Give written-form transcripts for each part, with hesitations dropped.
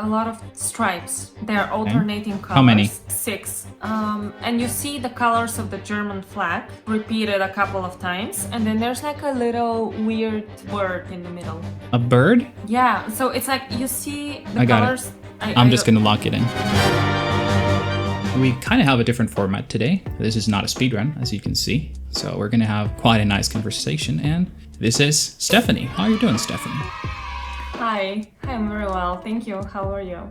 a lot of stripes. They're alternating colors. How many? 6. And you see the colors of the German flag repeated a couple of times, and then there's like a little weird word in the middle. A bird? Yeah, so it's like you see the I got colors. it. I'm just gonna lock it in. We kind of have a different format today. This is not a speedrun, as you can see. So we're gonna have quite a nice conversation, and this is Stefani. How are you doing, Stefani? Hi, I'm very well, thank you. How are you?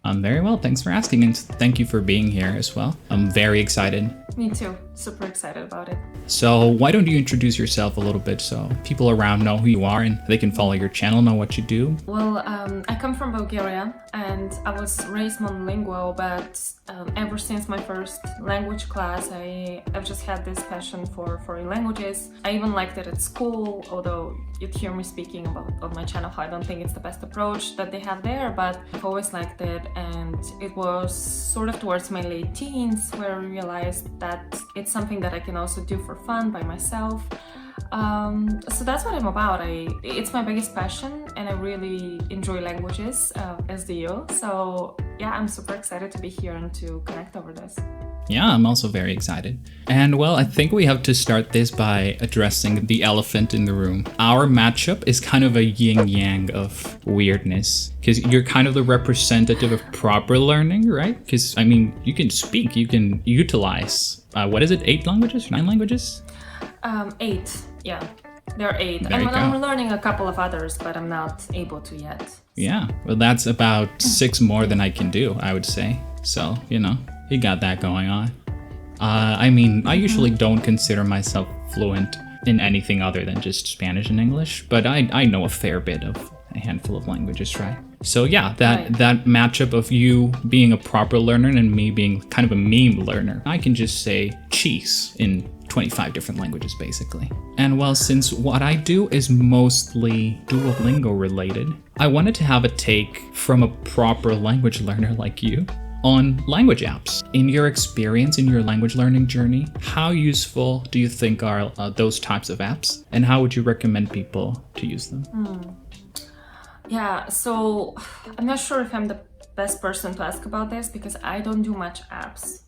I'm very well, thanks for asking, and thank you for being here as well. I'm very excited. Me too, super excited about it. So why don't you introduce yourself a little bit so people around know who you are and they can follow your channel, know what you do? Well, I come from Bulgaria and I was raised monolingual, but ever since my first language class, I've just had this passion for foreign languages. I even liked it at school, although you'd hear me speaking about on my channel how I don't think it's the best approach that they have there, but I've always liked it, and it was sort of towards my late teens where I realized that it's something that I can also do for fun by myself. So that's what I'm about. It's my biggest passion, and I really enjoy languages, as do you. So yeah, I'm super excited to be here and to connect over this. Yeah, I'm also very excited. And well, I think we have to start this by addressing the elephant in the room. Our matchup is kind of a yin-yang of weirdness, because you're kind of the representative of proper learning, right? Because, I mean, you can speak, you can utilize, what is it, 8 languages, 9 languages? 8, yeah. There are 8. There you go. I'm learning a couple of others, but I'm not able to yet. Yeah, well, that's about 6 more than I can do, I would say. So, you know, you got that going on. I mean, I usually don't consider myself fluent in anything other than just Spanish and English, but I know a fair bit of a handful of languages, right? So yeah, that matchup of you being a proper learner and me being kind of a meme learner, I can just say cheese in 25 different languages, basically. And well, since what I do is mostly Duolingo related, I wanted to have a take from a proper language learner like you on language apps. In your experience, in your language learning journey, how useful do you think are those types of apps? And how would you recommend people to use them? Yeah, so I'm not sure if I'm the best person to ask about this because I don't do much apps,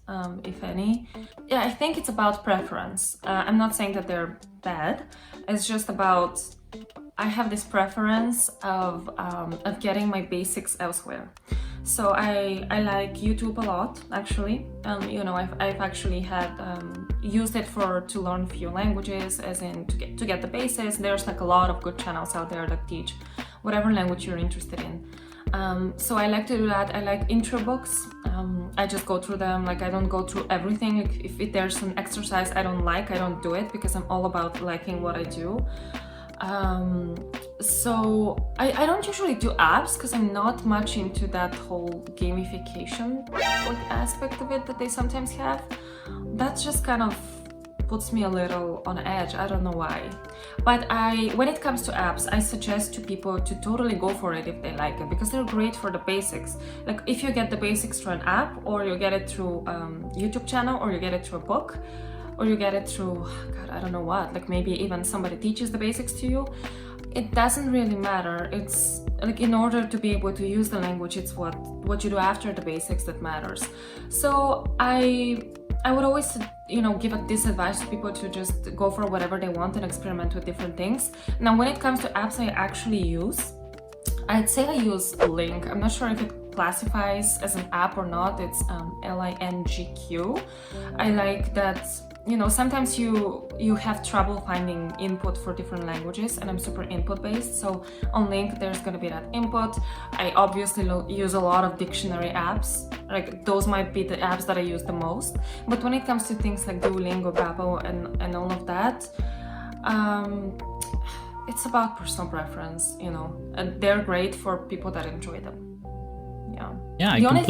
if any. Yeah, I think it's about preference. I'm not saying that they're bad. It's just about I have this preference of getting my basics elsewhere. So I like YouTube a lot, actually. You know, I've actually had used it to learn few languages, as in to get the basics. There's like a lot of good channels out there that teach whatever language you're interested in. So I like to do that. I like intro books. I just go through them. Like I don't go through everything. Like if there's an exercise I don't do it because I'm all about liking what I do. So I don't usually do apps because I'm not much into that whole gamification aspect of it that they sometimes have. That just kind of puts me a little on edge. I don't know why. But when it comes to apps, I suggest to people to totally go for it if they like it, because they're great for the basics. Like if you get the basics through an app, or you get it through YouTube channel, or you get it through a book, or you get it through, God, I don't know what, like maybe even somebody teaches the basics to you. It doesn't really matter. It's like in order to be able to use the language, it's what you do after the basics that matters. So I would always, you know, give this advice to people to just go for whatever they want and experiment with different things. Now, when it comes to apps I actually use, I'd say I use Link. I'm not sure if it classifies as an app or not. It's LINGQ. I like that, you know, sometimes you have trouble finding input for different languages, and I'm super input based. So on Link, there's gonna be that input. I obviously use a lot of dictionary apps. Like those might be the apps that I use the most. But when it comes to things like Duolingo, Babbel, and all of that, it's about personal preference, you know, and they're great for people that enjoy them. Yeah. The only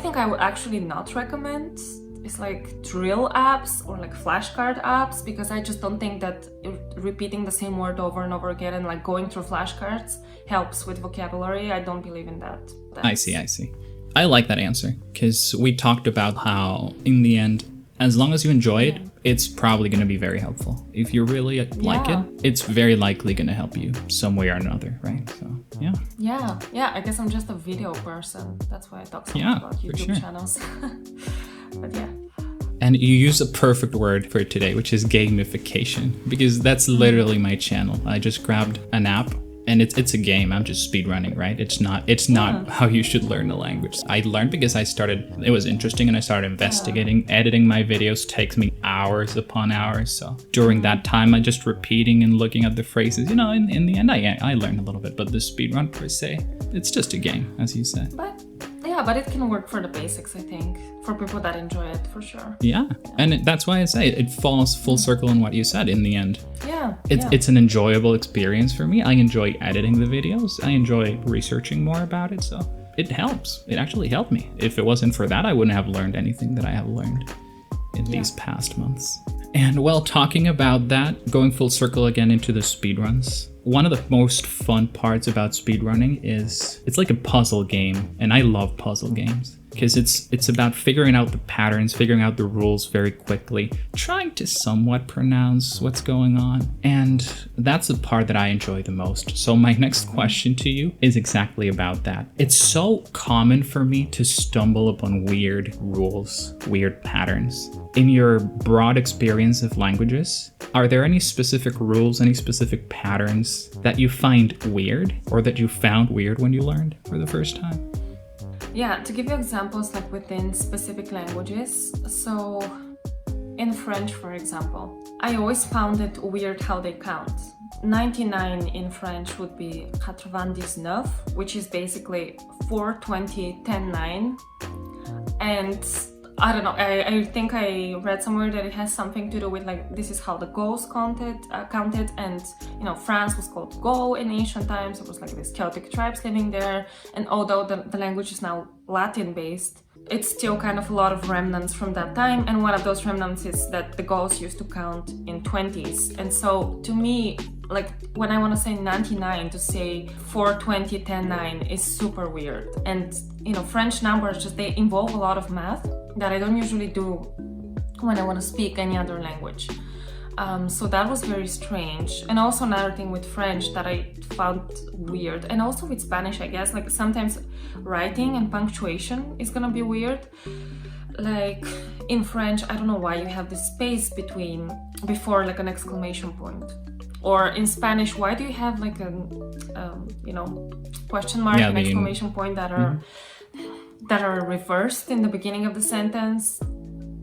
thing I would actually not recommend is like drill apps or like flashcard apps, because I just don't think that repeating the same word over and over again and like going through flashcards helps with vocabulary. I don't believe in that. I see. I like that answer, because we talked about how in the end, as long as you enjoy it it's probably going to be very helpful. If you really like it, it's very likely going to help you some way or another, right? So, yeah. Yeah, I guess I'm just a video person. That's why I talk so much about YouTube channels. But yeah. And you use a perfect word for today, which is gamification, because that's literally my channel. I just grabbed an app. And it's a game. I'm just speedrunning, right? It's not how you should learn a language. I learned because it was interesting, and I started investigating. Editing my videos takes me hours upon hours. So during that time, I'm just repeating and looking at the phrases. You know, in the end, I learned a little bit. But the speedrun per se, it's just a game, as you said. But it can work for the basics, I think, for people that enjoy it, for sure. Yeah. And that's why I say it falls full circle in what you said in the end. It's an enjoyable experience for me. I enjoy editing the videos. I enjoy researching more about it. So it helps. It actually helped me. If it wasn't for that, I wouldn't have learned anything that I have learned in these past months. And while talking about that, going full circle again into the speedruns, one of the most fun parts about speedrunning is it's like a puzzle game, and I love puzzle games because it's about figuring out the patterns, figuring out the rules very quickly, trying to somewhat pronounce what's going on, and that's the part that I enjoy the most. So my next question to you is exactly about that. It's so common for me to stumble upon weird rules, weird patterns. In your broad experience of languages, are there any specific rules, any specific patterns that you find weird or that you found weird when you learned for the first time? Yeah, to give you examples like within specific languages, so in French, for example, I always found it weird how they count. 99 in French would be 99, which is basically 4, 20, 10, 9. And I don't know, I think I read somewhere that it has something to do with like, this is how the goals counted, and you know, France was called Gaul in ancient times. It was like these Celtic tribes living there, and although the language is now Latin based, it's still kind of a lot of remnants from that time, and one of those remnants is that the Gauls used to count in 20s. And so to me, like when I want to say 99, to say 4, 20, 10, 9 is super weird. And you know, French numbers just, they involve a lot of math that I don't usually do when I want to speak any other language. So that was very strange. And also another thing with French that I found weird, and also with Spanish, I guess, like sometimes writing and punctuation is gonna be weird. Like in French, I don't know why you have this space before like an exclamation point. Or in Spanish, why do you have like a question mark and exclamation point that are reversed in the beginning of the sentence?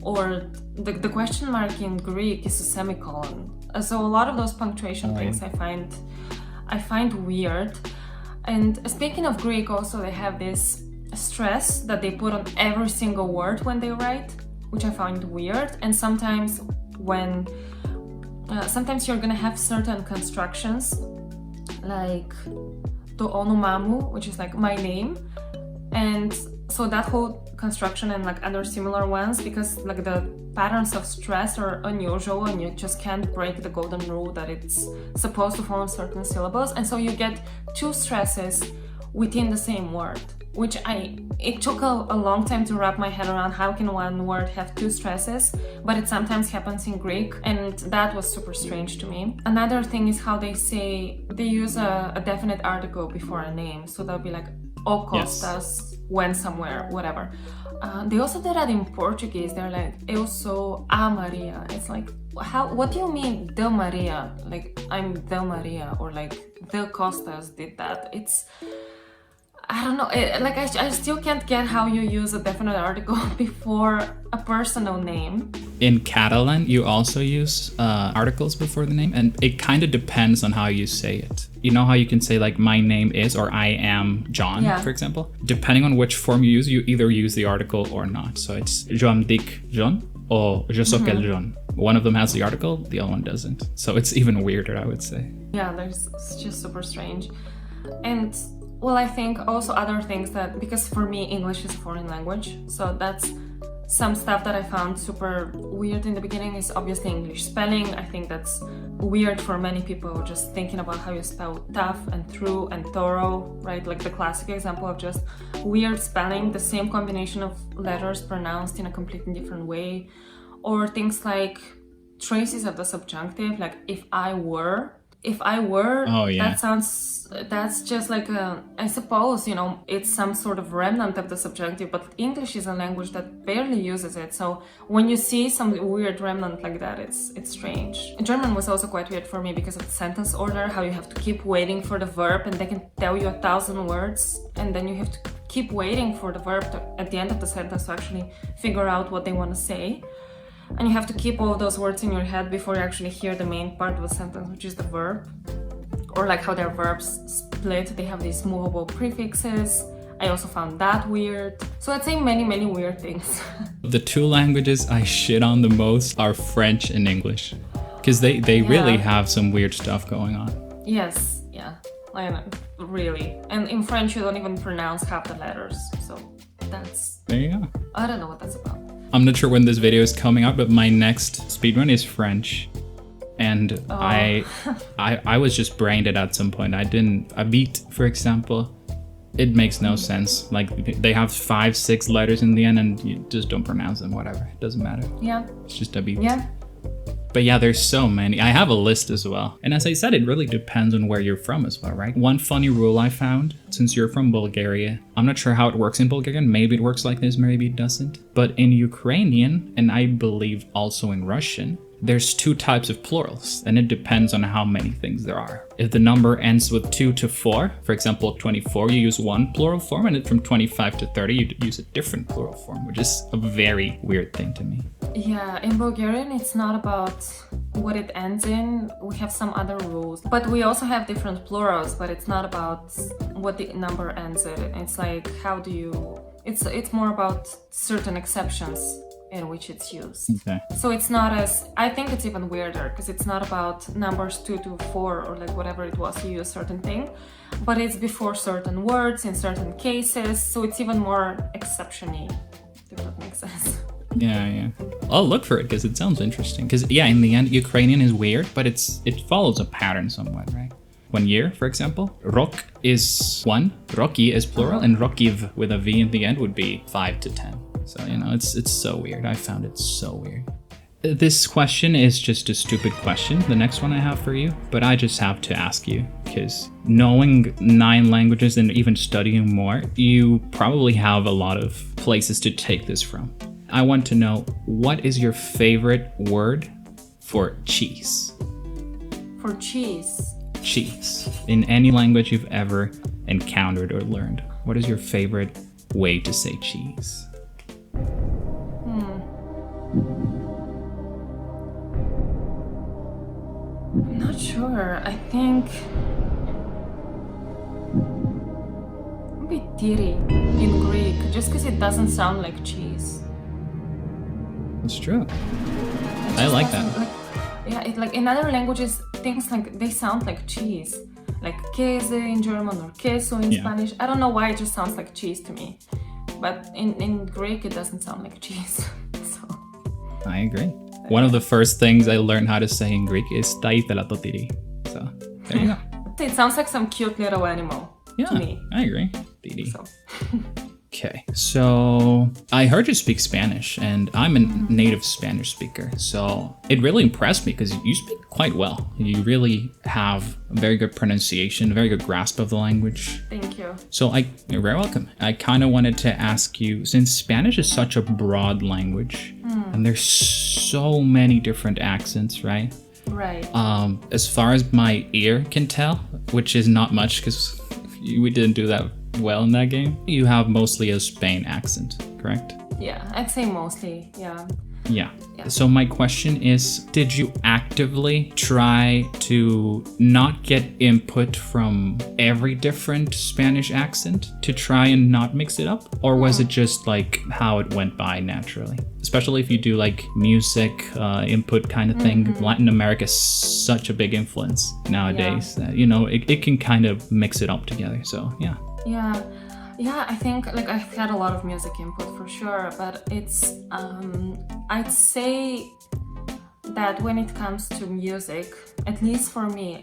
Or the question mark in Greek is a semicolon. So a lot of those punctuation things I find weird. And speaking of Greek, also they have this stress that they put on every single word when they write, which I find weird. And sometimes sometimes you're gonna have certain constructions, like to onomamu, which is like my name, and so that whole construction and like other similar ones, because like the patterns of stress are unusual and you just can't break the golden rule that it's supposed to follow certain syllables, and so you get two stresses within the same word, which it took a long time to wrap my head around. How can one word have two stresses? But it sometimes happens in Greek, and that was super strange to me. Another thing is how they use a definite article before a name, so they'll be like O Costas went somewhere, whatever. They also do that in Portuguese. They're like eu sou a Maria. It's like, what do you mean de Maria? Like I'm de Maria, or like the Costas did that. It's, I don't know, I still can't get how you use a definite article before a personal name. In Catalan, you also use articles before the name, and it kind of depends on how you say it. You know how you can say like my name is, or I am John, for example? Depending on which form you either use the article or not. So it's Jo em dic John or Je sóc el John. One of them has the article, the other one doesn't. So it's even weirder, I would say. Yeah, it's just super strange. And well, I think also other things that, because for me, English is a foreign language, so that's some stuff that I found super weird in the beginning is obviously English spelling. I think that's weird for many people, just thinking about how you spell tough and through and thorough, right? Like the classic example of just weird spelling, the same combination of letters pronounced in a completely different way. Or things like traces of the subjunctive, like if I were, Oh, yeah. that's just like I suppose, you know, it's some sort of remnant of the subjunctive, but English is a language that barely uses it. So when you see some weird remnant like that, it's strange. German was also quite weird for me because of the sentence order, how you have to keep waiting for the verb and they can tell you 1,000 words and then you have to keep waiting for the verb at the end of the sentence to actually figure out what they want to say. And you have to keep all those words in your head before you actually hear the main part of the sentence, which is the verb. Or like how their verbs split, they have these movable prefixes. I also found that weird. So I'd say many, many weird things. The two languages I shit on the most are French and English. Because they really have some weird stuff going on. Yes, yeah, I know, really. And in French you don't even pronounce half the letters, so that's... There you go. I don't know what that's about. I'm not sure when this video is coming out, but my next speedrun is French. And I was just brain dead at some point. A beat, for example, it makes no sense. Like they have 5, 6 letters in the end and you just don't pronounce them, whatever. It doesn't matter. Yeah. It's just a beat. Yeah. But yeah, there's so many. I have a list as well. And as I said, it really depends on where you're from as well, right? One funny rule I found, since you're from Bulgaria, I'm not sure how it works in Bulgarian. Maybe it works like this, maybe it doesn't. But in Ukrainian, and I believe also in Russian, there's 2 types of plurals, and it depends on how many things there are. If the number ends with 2 to 4, for example, 24, you use one plural form, and from 25 to 30, you use a different plural form, which is a very weird thing to me. Yeah, in Bulgarian, it's not about what it ends in. We have some other rules, but we also have different plurals, but it's not about what the number ends in. It's like, how do you... It's more about certain exceptions in which it's used. Okay. So it's not as... I think it's even weirder because it's not about numbers 2 to 4 or like whatever it was, you use certain thing, but it's before certain words in certain cases, so it's even more exception-y, if that makes sense. Yeah. I'll look for it because it sounds interesting. Because yeah, in the end, Ukrainian is weird, but it follows a pattern somewhat, right? 1 year, for example, rok is 1, roki is plural, and rokiv with a v in the end would be 5 to 10. So, you know, it's so weird. I found it so weird. This question is just a stupid question, the next one I have for you, but I just have to ask you, because knowing 9 languages and even studying more, you probably have a lot of places to take this from. I want to know, what is your favorite word for cheese? For cheese? Cheese. In any language you've ever encountered or learned, what is your favorite way to say cheese? I'm not sure. I think maybe tiri in Greek, just because it doesn't sound like cheese. It's true. I like that. Like in other languages, things like they sound like cheese, like käse in German or queso in Spanish. I don't know why it just sounds like cheese to me, but in Greek it doesn't sound like cheese. So I agree. One of the first things I learned how to say in Greek is tiri. So there you go. It sounds like some cute little animal to me. I agree. Tiri. So. Okay, so I heard you speak Spanish, and I'm a native Spanish speaker, so it really impressed me because you speak quite well. You really have a very good pronunciation, a very good grasp of the language. Thank you. So you're very welcome. I kind of wanted to ask you, since Spanish is such a broad language, and there's so many different accents, right? Right. As far as my ear can tell, which is not much because we didn't do that well in that game, you have mostly a Spain accent, correct? Yeah, I'd say mostly, yeah. Yeah. So my question is, did you actively try to not get input from every different Spanish accent to try and not mix it up? Or was it just like how it went by naturally? Especially if you do like music input kind of thing. Latin America is such a big influence nowadays that, you know, it can kind of mix it up together. So yeah. Yeah, I think like I've had a lot of music input for sure, but it's I'd say that when it comes to music, at least for me,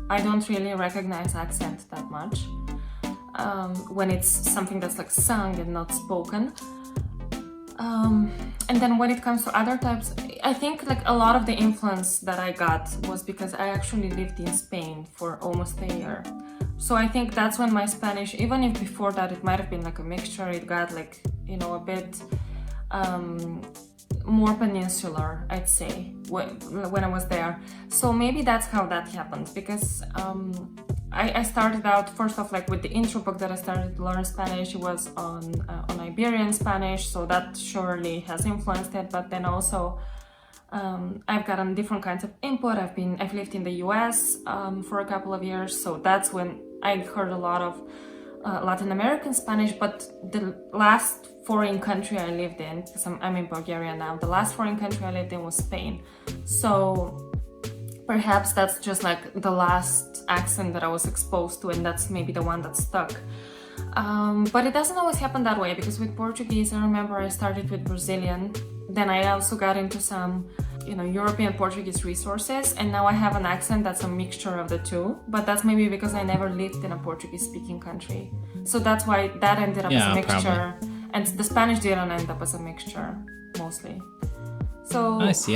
I don't really recognize accent that much when it's something that's like sung and not spoken. And then when it comes to other types, I think like a lot of the influence that I got was because I actually lived in Spain for almost a year. So I think that's when my Spanish, even if before that it might have been like a mixture, it got like, you know, a bit more peninsular, I'd say, when I was there. So maybe that's how that happened, because I started out first off like with the intro book that I started to learn Spanish. It was on Iberian Spanish, so that surely has influenced it. But then also I've gotten different kinds of input. I've lived in the US for a couple of years, so that's when I heard a lot of Latin American Spanish. But the last foreign country I lived in, because I'm in Bulgaria now, the last foreign country I lived in was Spain. So perhaps that's just like the last accent that I was exposed to, and that's maybe the one that stuck. But it doesn't always happen that way, because with Portuguese, I remember I started with Brazilian, then I also got into some, you know, European Portuguese resources, and now I have an accent that's a mixture of the two, but that's maybe because I never lived in a Portuguese-speaking country. So that's why that ended up as a mixture, and the Spanish didn't end up as a mixture, mostly. So I see.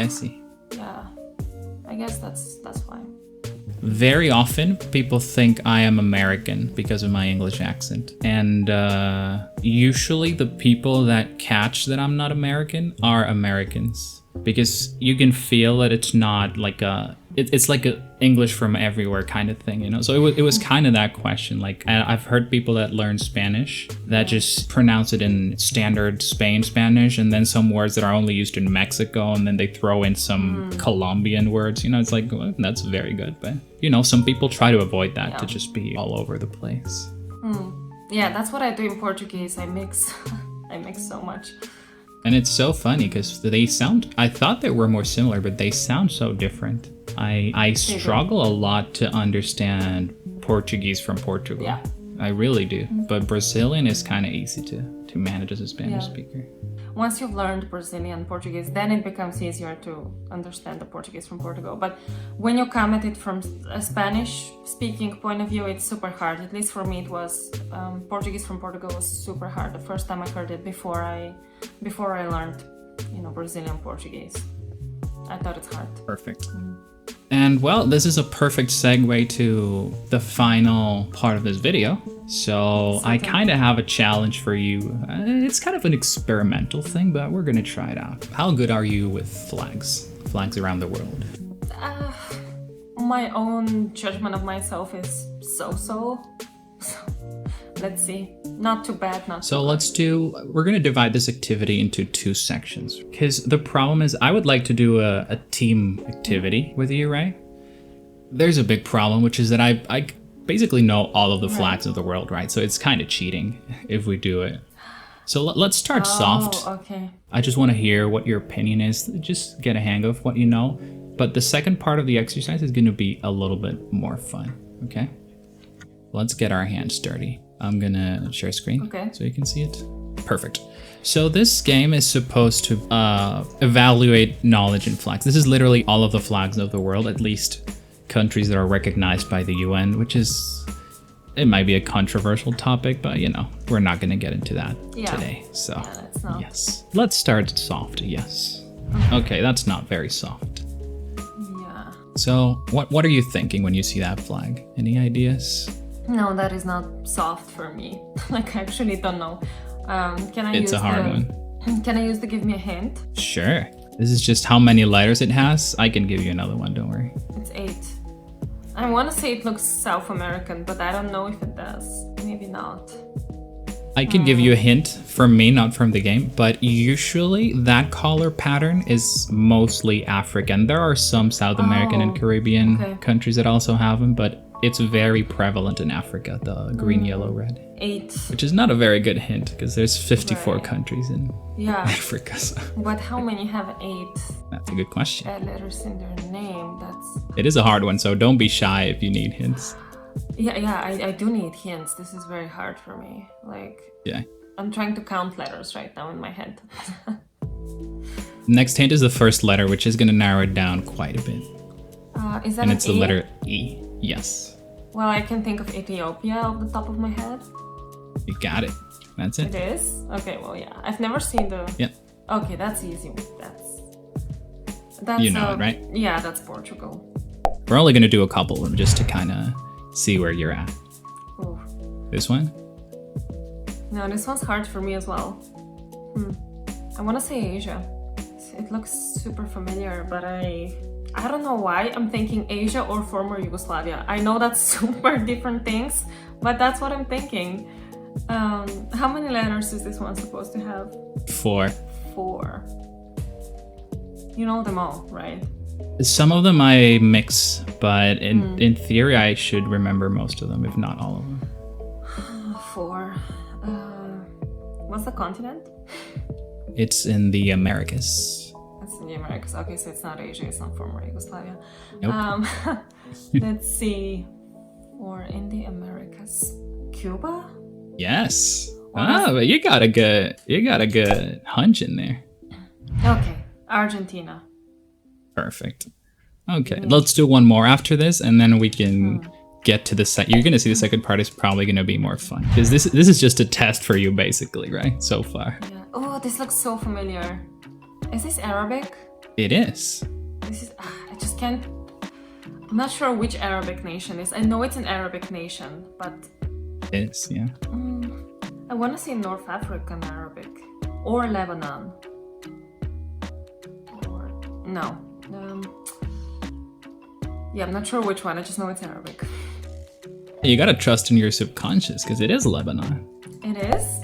Yeah, I guess that's why. Very often, people think I am American because of my English accent. And usually the people that catch that I'm not American are Americans. Because you can feel that it's not like it's like a English from everywhere kind of thing, you know? So it was kind of that question. Like, I've heard people that learn Spanish that just pronounce it in standard Spain Spanish, and then some words that are only used in Mexico, and then they throw in some Colombian words, you know? It's like, well, that's very good. But, you know, some people try to avoid that, to just be all over the place. Yeah, that's what I do in Portuguese. I mix so much. And it's so funny because they sound, I thought they were more similar, but they sound so different. I struggle a lot to understand Portuguese from Portugal. Yeah. I really do. But Brazilian is kind of easy to manage as a Spanish speaker. Once you've learned Brazilian Portuguese, then it becomes easier to understand the Portuguese from Portugal. But when you come at it from a Spanish-speaking point of view, it's super hard. At least for me, it was. Portuguese from Portugal was super hard the first time I heard it before I learned, you know, Brazilian Portuguese. I thought it's hard. Perfect. And well, this is a perfect segue to the final part of this video. So I kind of have a challenge for you. It's kind of an experimental thing, but we're going to try it out. How good are you with flags around the world? My own judgment of myself is so-so. Let's see. Not too bad, not so too we're going to divide this activity into two sections. Because the problem is I would like to do a team activity with you, right? There's a big problem, which is that I basically know all of the flags of the world, right? So it's kind of cheating if we do it. So let's start soft. Okay. I just want to hear what your opinion is. Just get a hang of what you know. But the second part of the exercise is going to be a little bit more fun, okay? Let's get our hands dirty. I'm going to share screen so you can see it. Perfect. So this game is supposed to evaluate knowledge in flags. This is literally all of the flags of the world, at least countries that are recognized by the UN, which is, it might be a controversial topic, but you know, we're not going to get into that today. So yes, let's start soft. Yes. Okay, that's not very soft. Yeah. So what are you thinking when you see that flag? Any ideas? No, that is not soft for me. Like, I actually don't know. Can I It's a hard one. Can I use the give me a hint? Sure. This is just how many letters it has. I can give you another one, don't worry. It's 8. I want to say it looks South American, but I don't know if it does. Maybe not. I can give you a hint from me, not from the game, but usually that color pattern is mostly African. There are some South American and Caribbean countries that also have them, but it's very prevalent in Africa, the green, yellow, red. 8. Which is not a very good hint because there's 54 countries in Africa. So. But how many have 8? That's a good question. Letters in their name. It is a hard one, so don't be shy if you need hints. Yeah, I do need hints. This is very hard for me. Like, I'm trying to count letters right now in my head. Next hint is the first letter, which is going to narrow it down quite a bit. Is that and it's E? the letter E. Yes. Well, I can think of Ethiopia off the top of my head. You got it. That's it. It is? Okay, well, yeah. I've never seen the Okay, that's easy. That's You know it, right? Yeah, that's Portugal. We're only gonna do a couple of them just to kind of see where you're at. Ooh. This one? No, this one's hard for me as well. I want to say Asia. It looks super familiar, but I don't know why I'm thinking Asia or former Yugoslavia. I know that's super different things, but that's what I'm thinking. How many letters is this one supposed to have? 4. 4. You know them all, right? Some of them I mix, but in theory I should remember most of them, if not all of them. 4. What's the continent? It's in the Americas. It's in the Americas. Okay, so it's not Asia, it's not former Yugoslavia. Nope. Let's see. Or in the Americas. Cuba? Yes. But you got a good hunch in there. Okay, Argentina. Perfect. Okay, let's do one more after this, and then we can get to the second. You're gonna see the second part is probably gonna be more fun because this is just a test for you, basically, right? So far. Yeah. Oh, this looks so familiar. Is this Arabic? It is. This is. I just can't. I'm not sure which Arabic nation is. I know it's an Arabic nation, but. It is, yeah. I want to say North African Arabic or Lebanon. Or no. Yeah, I'm not sure which one. I just know it's Arabic. You gotta trust in your subconscious because it is Lebanon. It is?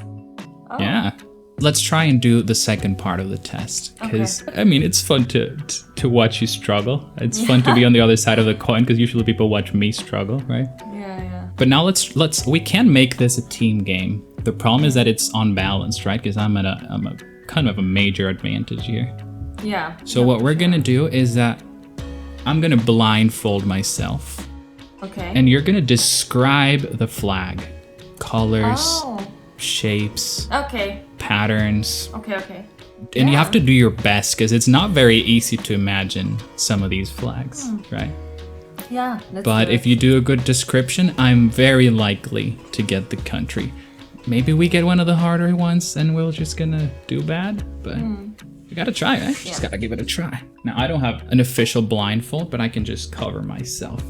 Oh. Yeah. Let's try and do the second part of the test because I mean it's fun to watch you struggle. It's fun to be on the other side of the coin because usually people watch me struggle, right? Yeah. But now we can make this a team game. The problem is that it's unbalanced, right? Because I'm a kind of a major advantage here. Yeah. So what we're gonna do is that I'm gonna blindfold myself. Okay. And you're gonna describe the flag. Colors, shapes, patterns. Okay. And you have to do your best because it's not very easy to imagine some of these flags, right? Yeah. But if you do a good description, I'm very likely to get the country. Maybe we get one of the harder ones and we're just gonna do bad, but we gotta try, right? Just gotta give it a try. Now, I don't have an official blindfold, but I can just cover myself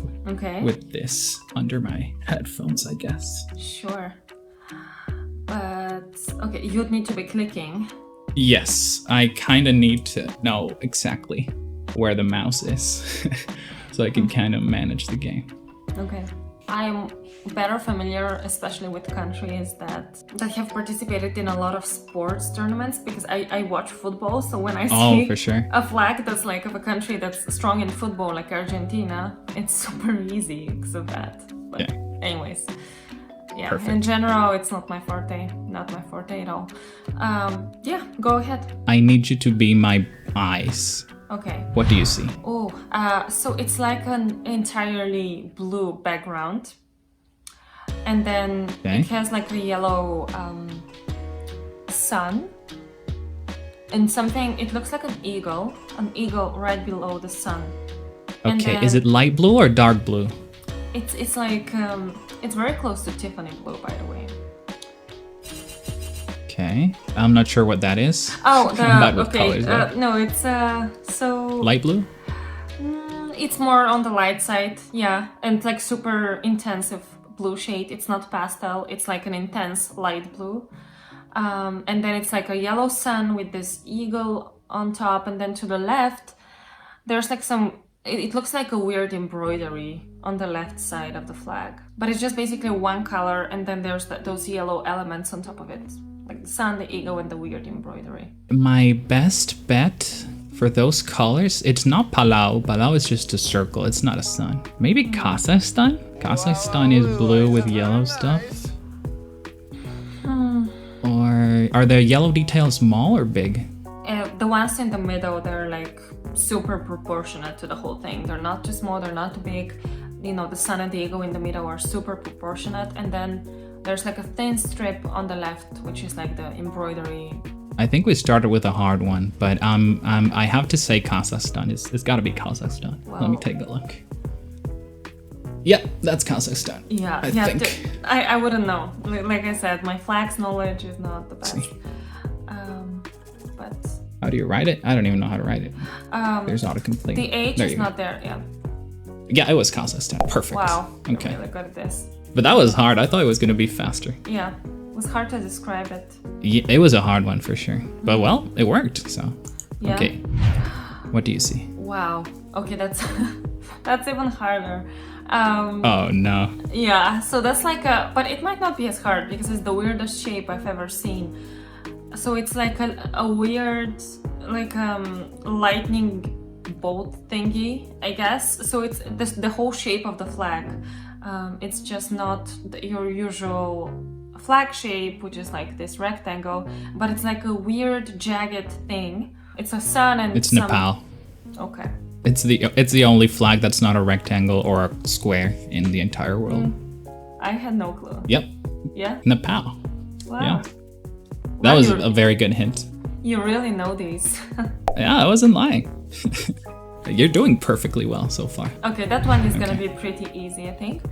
with this under my headphones, I guess. Sure. But, okay, you'd need to be clicking. Yes, I kind of need to know exactly where the mouse is so I can kind of manage the game. Okay. I'm better familiar, especially with countries that have participated in a lot of sports tournaments because I watch football. So when I see for sure. a flag that's like of a country that's strong in football, like Argentina, it's super easy because of that. But anyways, yeah. Perfect. In general, it's not my forte at all. Yeah, go ahead. I need you to be my eyes. Okay. What do you see? Oh, so it's like an entirely blue background. And then it has like a yellow sun. And something, it looks like an eagle right below the sun. Okay, is it light blue or dark blue? It's like, it's very close to Tiffany blue, by the way. Okay, I'm not sure what that is. Oh, colors, no, it's so light blue. It's more on the light side, yeah, and like super intensive blue shade. It's not pastel. It's like an intense light blue, and then it's like a yellow sun with this eagle on top, and then to the left, there's like some. It looks like a weird embroidery on the left side of the flag, but it's just basically one color, and then there's those yellow elements on top of it. Like the sun, the eagle, and the weird embroidery. My best bet for those colors, it's not Palau. Palau is just a circle. It's not a sun. Maybe Kazakhstan? Kazakhstan is blue with yellow stuff. Or are the yellow details small or big? The ones in the middle, they're like super proportionate to the whole thing. They're not too small, they're not too big. You know, the sun and the eagle in the middle are super proportionate, and then there's like a thin strip on the left, which is like the embroidery. I think we started with a hard one, but I have to say Kazakhstan. It's got to be Kazakhstan. Wow. Let me take a look. Yeah, that's Kazakhstan. Yeah, I think. I wouldn't know. Like I said, my flags knowledge is not the best. But How do you write it? I don't even know how to write it. There's autocomplete. The H there is not there, yeah. Yeah, it was Kazakhstan. Perfect. Wow, Okay. you're really good at this. But that was hard. I thought it was going to be faster. Yeah, it was hard to describe it. Yeah, it was a hard one for sure. But well, it worked, so. Yeah. Okay. What do you see? Wow. Okay, that's that's even harder. Oh no. Yeah, so that's like a, but it might not be as hard because it's the weirdest shape I've ever seen. So it's like a weird, like lightning bolt thingy, I guess. So it's the whole shape of the flag. It's just not your usual flag shape, which is like this rectangle, but it's like a weird jagged thing. It's a sun and it's Nepal. Okay. It's the only flag that's not a rectangle or a square in the entire world. I had no clue. Yep. Yeah? Nepal. Wow. Yeah. That was a very good hint. You really know these. Yeah, I wasn't lying. You're doing perfectly well so far. Okay, that one is gonna be pretty easy, I think.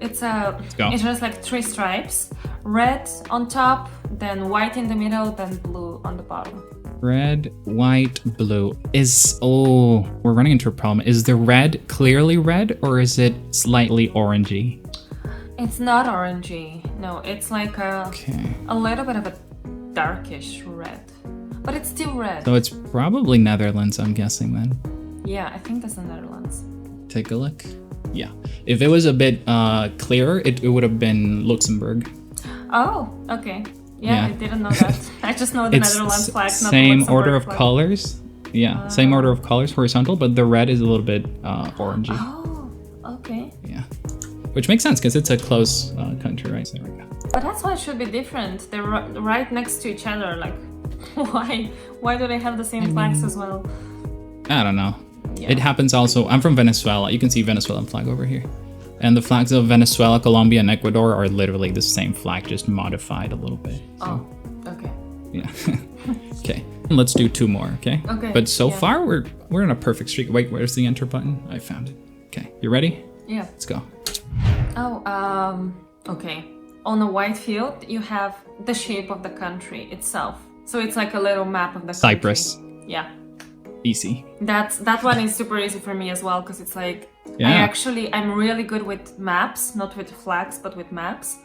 It's it's just like 3 stripes. Red on top, then white in the middle, then blue on the bottom. Red, white, blue. Oh, we're running into a problem. Is the red clearly red or is it slightly orangey? It's not orangey. No, it's like a little bit of a darkish red. But it's still red. So it's probably Netherlands, I'm guessing then. Yeah, I think that's the Netherlands. Take a look. Yeah. If it was a bit clearer, it would have been Luxembourg. Oh, okay. Yeah, I didn't know that. I just know the Netherlands flag, not the same Luxembourg order of flag. colors. Yeah, same order of colors, horizontal, but the red is a little bit orangey. Oh, okay. Yeah. Which makes sense because it's a close country, right? So there we go. But that's why it should be different. They're right next to each other. Like, why do they have the same flags as well? I don't know. Yeah. It happens also. I'm from Venezuela. You can see Venezuelan flag over here. And the flags of Venezuela, Colombia, and Ecuador are literally the same flag, just modified a little bit. So, oh, okay. Yeah. Okay. And let's do 2 more, okay? Okay. But so far, we're in a perfect streak. Wait, where's the enter button? I found it. Okay. You ready? Yeah. Let's go. Oh, okay. On the white field, you have the shape of the country itself. So it's like a little map of the country. Cyprus. Yeah. Easy. That one is super easy for me as well because it's like Yeah. I'm really good with maps, not with flags, but with maps.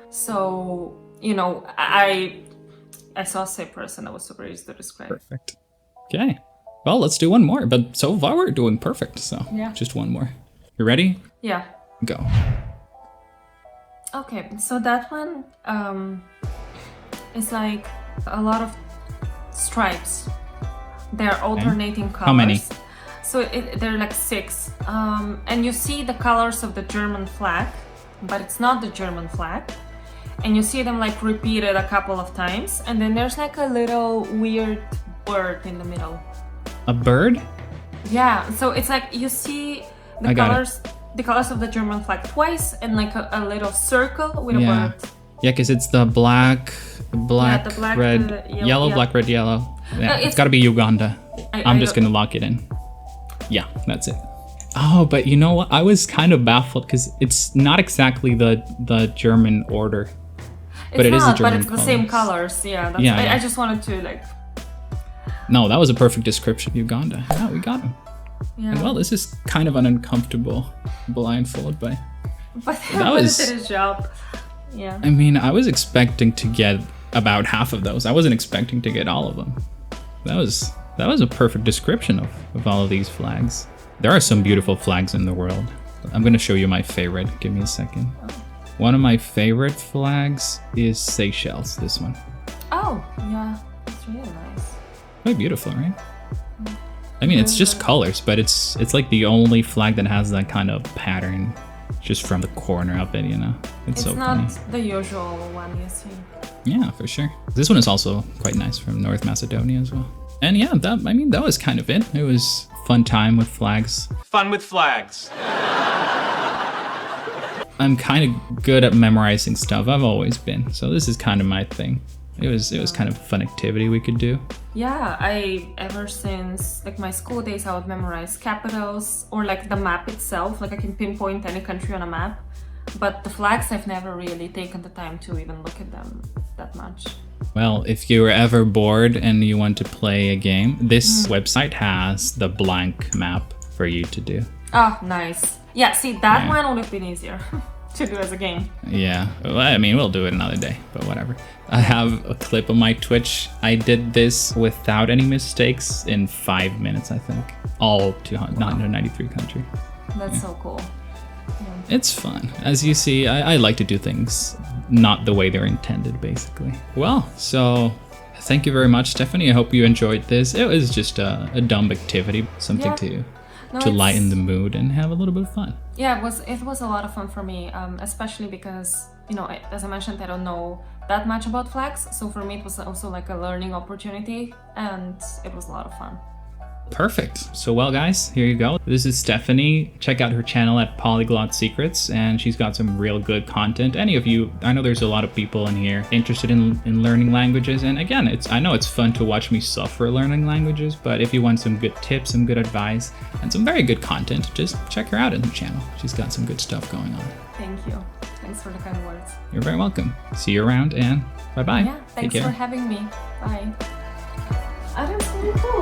So, you know, I saw Cyprus and that was super easy to describe. Perfect. Okay. Well, let's do 1 more. But so far, we're doing perfect. So Yeah. just 1 more. You ready? Yeah. Go. Okay, so that one is like a lot of stripes. They're alternating colors. How many? So they're like 6. And you see the colors of the German flag, but it's not the German flag. And you see them like repeated a couple of times. And then there's like a little weird bird in the middle. A bird? Yeah, so it's like you see the colors of the German flag twice and like a little circle with a bird. Yeah, because it's the black, the black, red, yellow, yeah. black, red, yellow. Yeah, it's it's got to be Uganda. I'm just going to lock it in. Yeah, that's it. Oh, but you know what? I was kind of baffled because it's not exactly the German order. But it is the German but it's the same colors. Yeah, I just wanted to like... No, that was a perfect description. Uganda. Yeah, we got him. Yeah. And well, this is kind of an uncomfortable blindfold, but that was did his job. Yeah. I mean, I was expecting to get about half of those. I wasn't expecting to get all of them. That was a perfect description of all of these flags. There are some beautiful flags in the world. I'm going to show you my favorite. Give me a second. One of my favorite flags is Seychelles, this one. Oh, yeah. It's really nice. Quite beautiful, right? I mean, it's just colors, but it's like the only flag that has that kind of pattern just from the corner of it, you know? It's so funny. It's not the usual one you see. Yeah, for sure. This one is also quite nice from North Macedonia as well. And yeah, that was kind of it. It was fun time with flags. Fun with flags. I'm kind of good at memorizing stuff. I've always been. So this is kind of my thing. It was kind of a fun activity we could do. Yeah, ever since like my school days, I would memorize capitals or like the map itself. Like I can pinpoint any country on a map. But the flags, I've never really taken the time to even look at them that much. Well, if you were ever bored and you want to play a game, this website has the blank map for you to do. Oh, nice. Yeah, see, that one would have been easier to do as a game. Yeah, well, I mean, we'll do it another day, but whatever. I have a clip on my Twitch. I did this without any mistakes in 5 minutes, I think. All 993 country. That's so cool. It's fun. As you see, I like to do things not the way they're intended, basically. Well, so thank you very much, Stephanie. I hope you enjoyed this. It was just a dumb activity, something to lighten the mood and have a little bit of fun. Yeah, it was a lot of fun for me, especially because, you know, as I mentioned, I don't know that much about flags. So for me, it was also like a learning opportunity, and it was a lot of fun. Perfect. So, well, guys, here you go. This is Stephanie. Check out her channel at Polyglot Secrets, and she's got some real good content. Any of you, I know there's a lot of people in here interested in learning languages, and again, I know it's fun to watch me suffer learning languages, but if you want some good tips, some good advice, and some very good content, just check her out on the channel. She's got some good stuff going on. Thank you. Thanks for the kind words. You're very welcome. See you around, and bye-bye. Yeah, thanks for having me. Bye. I don't see you.